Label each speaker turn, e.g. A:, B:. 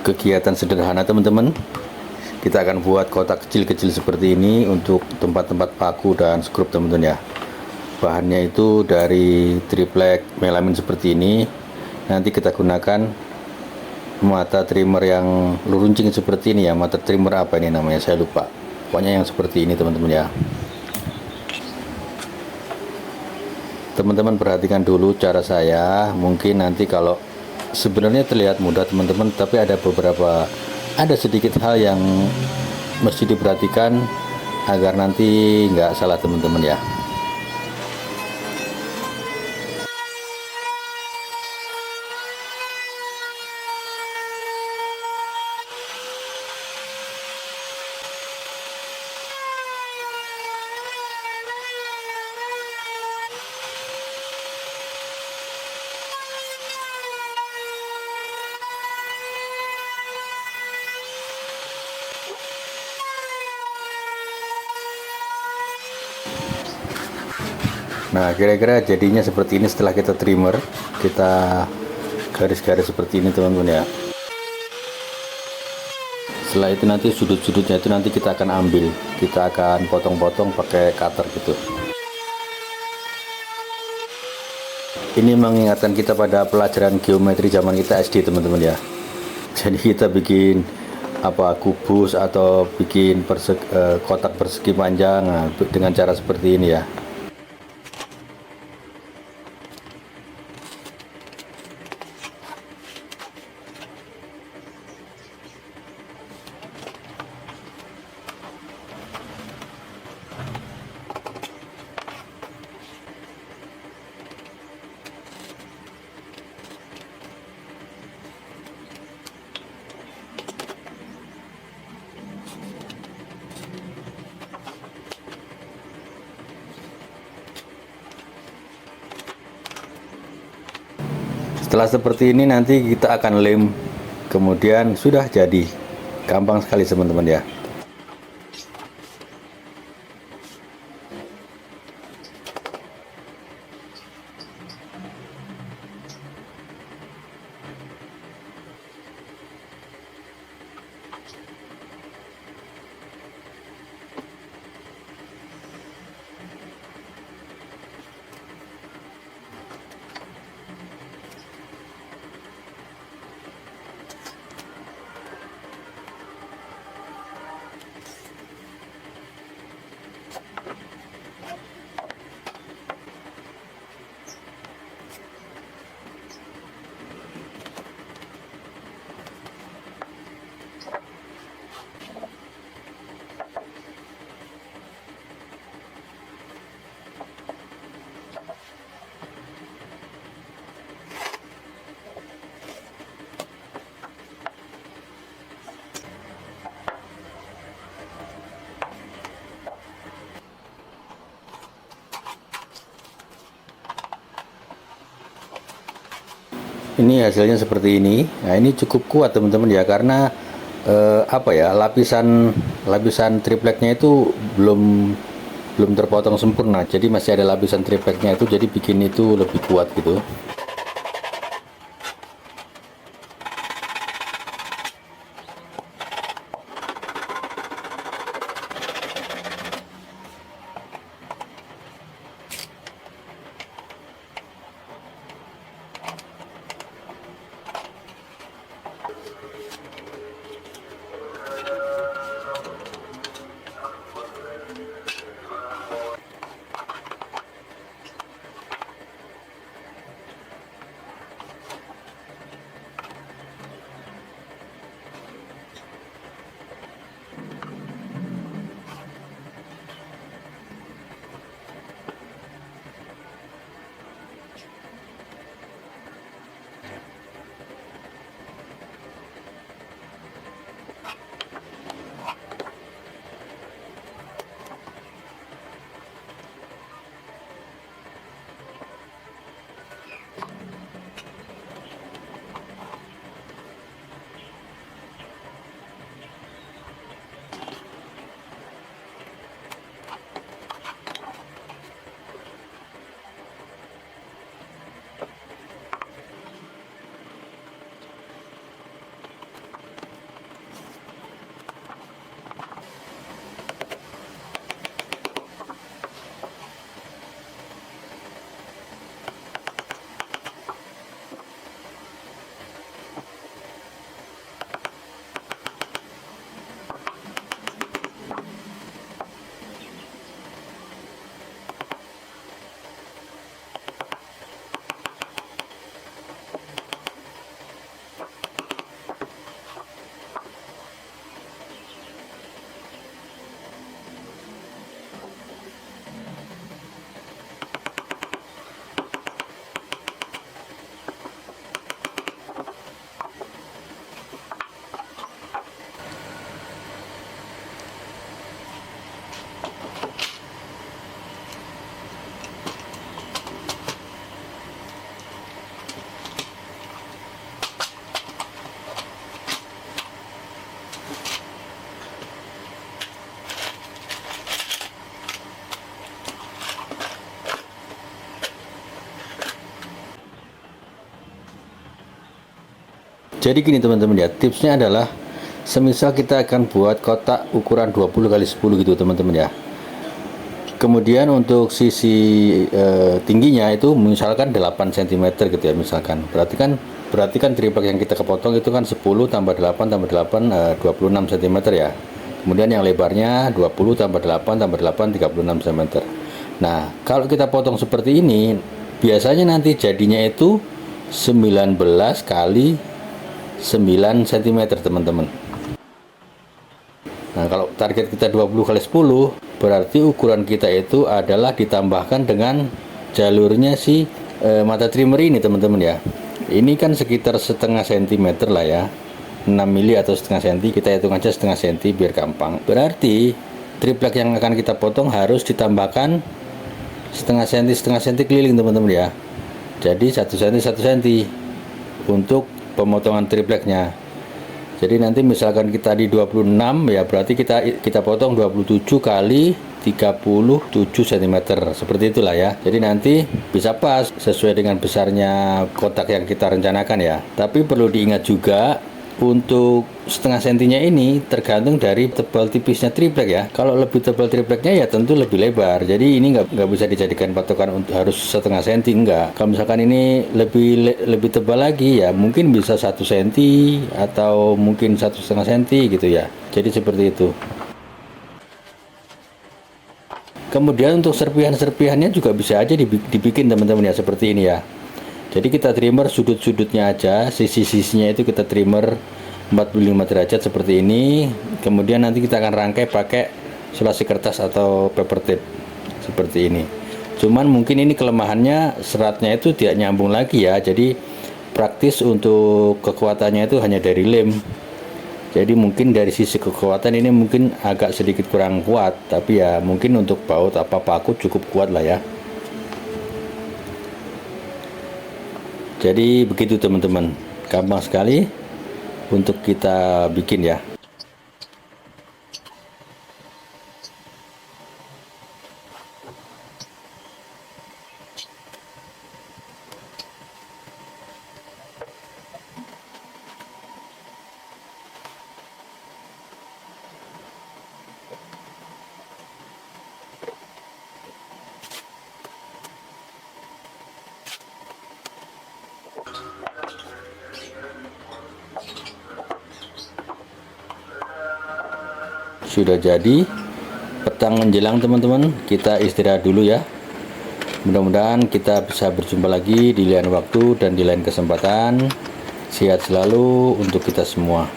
A: kegiatan sederhana teman-teman. Kita akan buat kotak kecil-kecil seperti ini untuk tempat-tempat paku dan skrup teman-teman ya. Bahannya itu dari triplek melamin seperti ini. Nanti kita gunakan mata trimmer yang luruncing seperti ini ya. Mata trimmer apa ini namanya, saya lupa. Pokoknya yang seperti ini teman-teman ya. Teman-teman perhatikan dulu cara saya. Mungkin nanti kalau sebenarnya terlihat mudah teman-teman, tapi ada sedikit hal yang mesti diperhatikan agar nanti nggak salah teman-teman ya. Nah, kira-kira jadinya seperti ini setelah kita trimmer, kita garis-garis seperti ini teman-teman ya. Setelah itu nanti sudut-sudutnya itu nanti kita akan ambil, kita akan potong-potong pakai cutter gitu. Ini mengingatkan kita pada pelajaran geometri zaman kita SD teman-teman ya. Jadi kita bikin kubus atau bikin kotak persegi panjang, nah, dengan cara seperti ini ya. Setelah seperti ini nanti kita akan lem, kemudian sudah jadi. Gampang sekali teman-teman ya. Ini hasilnya seperti ini. Nah, ini cukup kuat teman-teman ya, karena lapisan tripleknya itu belum terpotong sempurna. Jadi masih ada lapisan tripleknya itu, jadi bikin itu lebih kuat gitu. Jadi gini teman-teman ya, tipsnya adalah semisal kita akan buat kotak ukuran 20 kali 10 gitu teman-teman ya. Kemudian untuk sisi tingginya itu misalkan 8 cm gitu ya misalkan. Berarti kan triplek yang kita kepotong itu kan 10 tambah 8 tambah 8 26 cm ya. Kemudian yang lebarnya 20 tambah 8 tambah 8 36 cm. Nah, kalau kita potong seperti ini, biasanya nanti jadinya itu 19 kali 9 cm teman-teman. Nah, kalau target kita 20 kali 10, berarti ukuran kita itu adalah ditambahkan dengan jalurnya si mata trimmer ini teman-teman ya. Ini kan sekitar setengah sentimeter lah ya, 6 mili atau setengah senti, kita hitung aja setengah senti biar gampang. Berarti triplek yang akan kita potong harus ditambahkan setengah senti keliling teman-teman ya. Jadi 1 senti 1 senti untuk pemotongan tripleknya. Jadi nanti misalkan kita di 26 ya, berarti kita potong 27 kali 37 cm seperti itulah ya. Jadi nanti bisa pas sesuai dengan besarnya kotak yang kita rencanakan ya. Tapi perlu diingat juga untuk setengah sentinya ini tergantung dari tebal tipisnya triplek ya. Kalau lebih tebal tripleknya ya tentu lebih lebar. Jadi ini nggak bisa dijadikan patokan untuk harus setengah senti, enggak. Kalau misalkan ini lebih tebal lagi ya mungkin bisa 1 senti atau mungkin 1,5 senti gitu ya. Jadi seperti itu. Kemudian untuk serpihan-serpihannya juga bisa aja dibikin teman-teman ya, seperti ini ya. Jadi kita trimmer sudut-sudutnya aja, sisi-sisinya itu kita trimmer 45 derajat seperti ini. Kemudian nanti kita akan rangkai pakai selasi kertas atau paper tape seperti ini. Cuman mungkin ini kelemahannya seratnya itu tidak nyambung lagi ya. Jadi praktis untuk kekuatannya itu hanya dari lem. Jadi mungkin dari sisi kekuatan ini mungkin agak sedikit kurang kuat, tapi ya mungkin untuk baut apa paku cukup kuat lah ya. Jadi begitu teman-teman, gampang sekali untuk kita bikin ya. Sudah jadi, petang menjelang teman-teman, kita istirahat dulu ya. Mudah-mudahan kita bisa berjumpa lagi di lain waktu dan di lain kesempatan. Sehat selalu untuk kita semua.